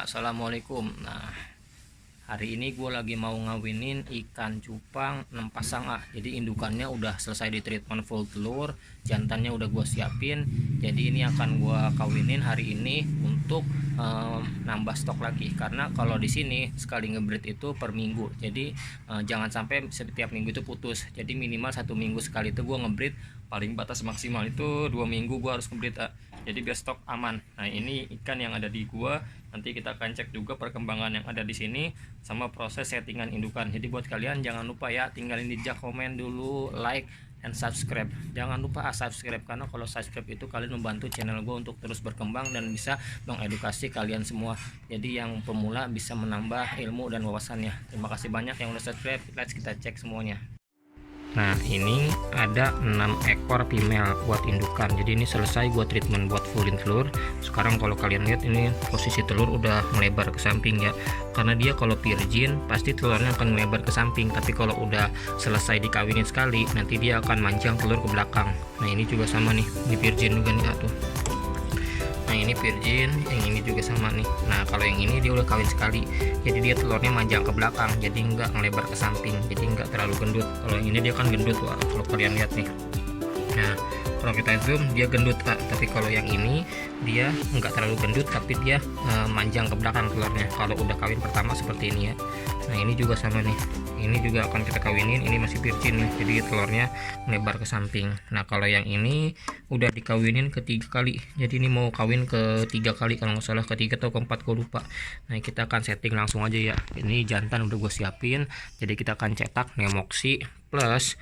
Assalamualaikum. Nah, hari ini gue lagi mau ngawinin ikan cupang 6 pasang Jadi indukannya udah selesai di treatment full telur, jantannya udah gue siapin. Jadi ini akan gue kawinin hari ini untuk nambah stok lagi. Karena kalau di sini sekali ngebreed itu per minggu. Jadi jangan sampai setiap minggu itu putus. Jadi minimal 1 minggu sekali itu gue ngebreed. Paling batas maksimal itu 2 minggu gue harus ngebreed Jadi biar stok aman. Nah ini ikan yang ada di gua. Nanti kita akan cek juga perkembangan yang ada di sini sama proses settingan indukan. Jadi buat kalian jangan lupa ya, tinggalin jejak komen dulu, like dan subscribe. Jangan lupa subscribe, karena kalau subscribe itu kalian membantu channel gue untuk terus berkembang dan bisa mengedukasi kalian semua. Jadi yang pemula bisa menambah ilmu dan wawasannya. Terima kasih banyak yang udah subscribe. Let's kita cek semuanya. Nah, ini ada 6 ekor female buat indukan. Jadi ini selesai buat treatment buat fullin telur. Sekarang kalau kalian lihat ini posisi telur udah melebar ke samping ya. Karena dia kalau virgin pasti telurnya akan melebar ke samping, tapi kalau udah selesai dikawinin sekali nanti dia akan manjang telur ke belakang. Nah, ini juga sama nih. Ini virgin juga nih tuh. Nah, ini virgin, yang ini juga sama nih. Nah, kalau yang ini dia udah kawin sekali, jadi dia telurnya manjang ke belakang, jadi nggak ngelebar ke samping, jadi nggak terlalu gendut. Kalau yang ini dia kan gendut, kalau kalian lihat nih. Nah, kalau kita zoom dia gendut tapi kalau yang ini dia nggak terlalu gendut, tapi dia manjang ke belakang telurnya. Kalau udah kawin pertama seperti ini ya. Nah, ini juga sama nih. Ini juga akan kita kawinin. Ini masih virgin nih, jadi telurnya melebar ke samping. Nah, kalau yang ini udah dikawinin ketiga kali. Jadi ini mau kawin ketiga kali kalau nggak salah, ketiga atau keempat, gue lupa. Nah, kita akan setting langsung aja ya. Ini jantan udah gue siapin. Jadi kita akan cetak nemoksi plus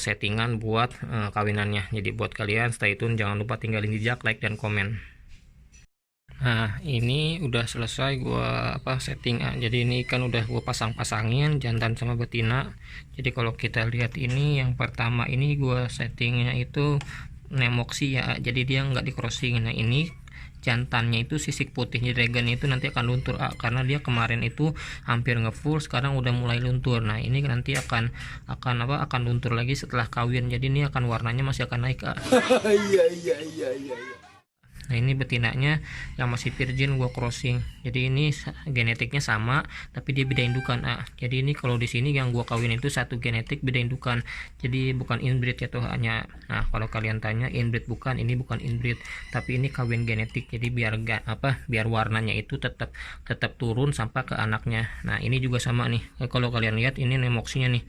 settingan buat kawinannya. Jadi buat kalian stay tune, jangan lupa tinggalin jejak, like dan komen. Nah, ini udah selesai gua setting jadi ini kan udah gua pasang-pasangin jantan sama betina. Jadi kalau kita lihat ini yang pertama ini gua settingnya itu nemoksi ya, jadi dia nggak di crossing. Nah, ini jantannya itu sisik putihnya dragon itu nanti akan luntur karena dia kemarin itu hampir ngefull, sekarang udah mulai luntur. Nah, ini nanti akan luntur lagi setelah kawin, jadi ini akan warnanya masih akan naik iya. Nah, ini betinanya yang masih virgin gua crossing. Jadi ini genetiknya sama tapi dia beda indukan Jadi ini kalau di sini yang gua kawin itu satu genetik beda indukan. Jadi bukan inbreed ya tuh hanya. Nah, kalau kalian tanya inbreed bukan, ini bukan inbreed, tapi ini kawin genetik. Jadi biar warnanya itu tetap turun sampai ke anaknya. Nah, ini juga sama nih. Kalau kalian lihat ini nemoksinya nih.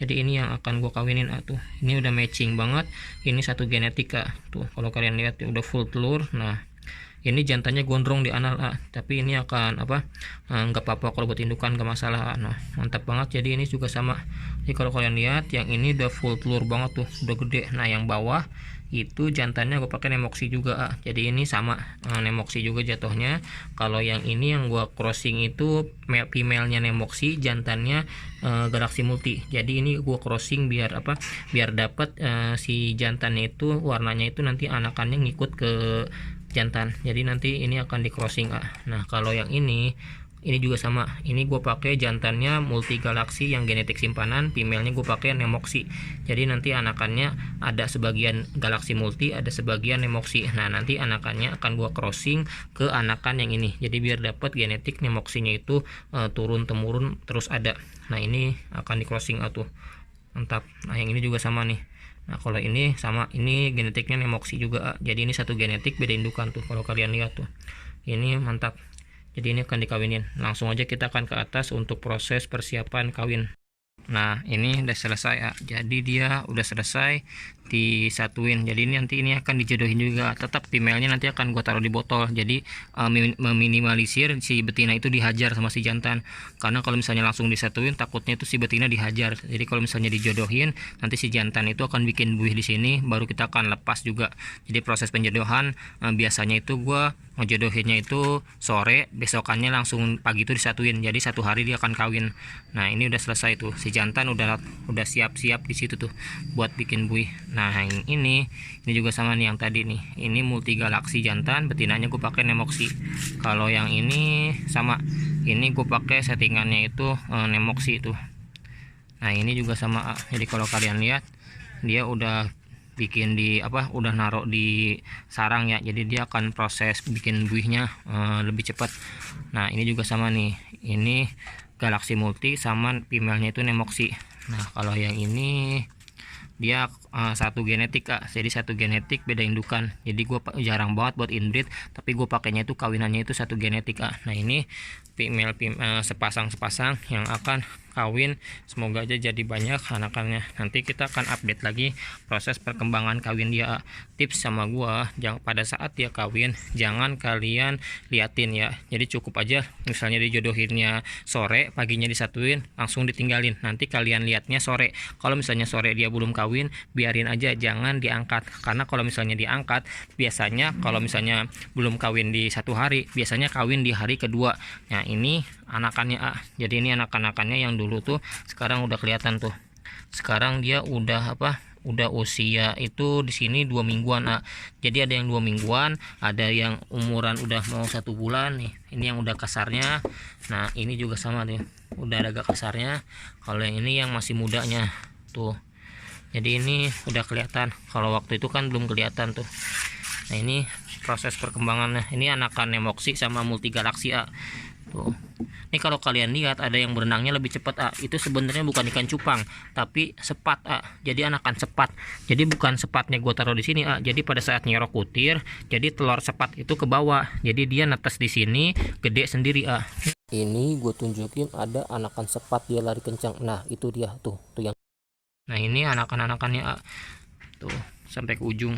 Jadi ini yang akan gua kawinin tuh. Ini udah matching banget. Ini satu genetik tuh. Kalau kalian lihat udah full telur. Nah, ini jantannya gondrong di anal tapi ini akan nggak apa-apa kalau buat indukan, nggak masalah. Nah, mantap banget. Jadi ini juga sama. Jadi kalau kalian lihat yang ini udah full telur banget tuh, udah gede. Nah, yang bawah itu jantannya gue pakai nemoksi juga jadi ini sama nemoksi juga jatuhnya. Kalau yang ini yang gua crossing itu female-nya nemoksi, jantannya galaksi multi. Jadi ini gua crossing biar dapat si jantannya itu warnanya itu nanti anakannya ngikut ke jantan, jadi nanti ini akan di crossing Nah, kalau yang ini juga sama. Ini gue pakai jantannya multi galaksi yang genetik simpanan, female-nya gue pakai nemoksi. Jadi nanti anakannya ada sebagian galaksi multi, ada sebagian nemoksi. Nah, nanti anakannya akan gue crossing ke anakan yang ini. Jadi biar dapat genetik nemoksinya itu turun temurun terus ada. Nah, ini akan di crossing tuh. Mantap. Nah, yang ini juga sama nih. Nah, kalau ini sama, ini genetiknya nemoksi juga jadi ini satu genetik beda indukan tuh. Kalau kalian lihat tuh, ini mantap. Jadi ini akan dikawinin. Langsung aja kita akan ke atas untuk proses persiapan kawin. Nah, ini udah selesai jadi dia udah selesai disatuin. Jadi ini nanti ini akan dijodohin juga. Tetap female-nya nanti akan gua taruh di botol. Jadi meminimalisir si betina itu dihajar sama si jantan. Karena kalau misalnya langsung disatuin takutnya itu si betina dihajar. Jadi kalau misalnya dijodohin nanti si jantan itu akan bikin buih di sini, baru kita akan lepas juga. Jadi proses penjodohan biasanya itu gua ngejodohinnya itu sore, besokannya langsung pagi itu disatuin. Jadi satu hari dia akan kawin. Nah, ini udah selesai tuh. Si jantan udah siap-siap di situ tuh buat bikin buih. Nah, yang ini juga sama nih yang tadi nih. Ini multi galaksi jantan, betinanya gue pakai nemoksi. Kalau yang ini sama. Ini gue pakai settingannya itu nemoksi tuh. Nah, ini juga sama Jadi kalau kalian lihat dia udah bikin di udah naruh di sarang ya, jadi dia akan proses bikin buihnya lebih cepat. Nah ini juga sama nih, ini Galaxy Multi sama female-nya itu Nemoxy. Nah kalau yang ini dia satu genetik Kak, jadi satu genetik beda indukan, jadi gue jarang banget buat inbreed, tapi gue pakainya itu kawinannya itu satu genetik Kak. Nah ini female sepasang yang akan kawin, semoga aja jadi banyak anakannya. Nanti kita akan update lagi proses perkembangan kawin dia. Tips sama gua, jangan pada saat dia kawin jangan kalian liatin ya, jadi cukup aja misalnya dijodohinnya sore, paginya disatuin langsung ditinggalin, nanti kalian lihatnya sore. Kalau misalnya sore dia belum kawin, biarin aja, jangan diangkat, karena kalau misalnya diangkat biasanya kalau misalnya belum kawin di satu hari, biasanya kawin di hari kedua. Nah ini anakannya jadi ini anak-anakannya yang dulu tuh sekarang udah kelihatan tuh, sekarang dia udah udah usia itu di sini 2 mingguan jadi ada yang 2 mingguan, ada yang umuran udah mau 1 bulan nih, ini yang udah kasarnya. Nah ini juga sama nih, udah agak kasarnya. Kalau yang ini yang masih mudanya tuh, jadi ini udah kelihatan, kalau waktu itu kan belum kelihatan tuh. Nah ini proses perkembangannya, ini anakan Nemoxy sama Multi Galaxy tuh. Ini kalau kalian lihat ada yang berenangnya lebih cepat itu sebenarnya bukan ikan cupang tapi sepat jadi anakan sepat. Jadi bukan sepatnya gue taruh di sini jadi pada saat nyerok kutir, jadi telur sepat itu ke bawah, jadi dia netes di sini gede sendiri Ini gue tunjukin ada anakan sepat, dia lari kencang. Nah itu dia tuh yang. Nah ini anakan-anakannya tuh sampai ke ujung.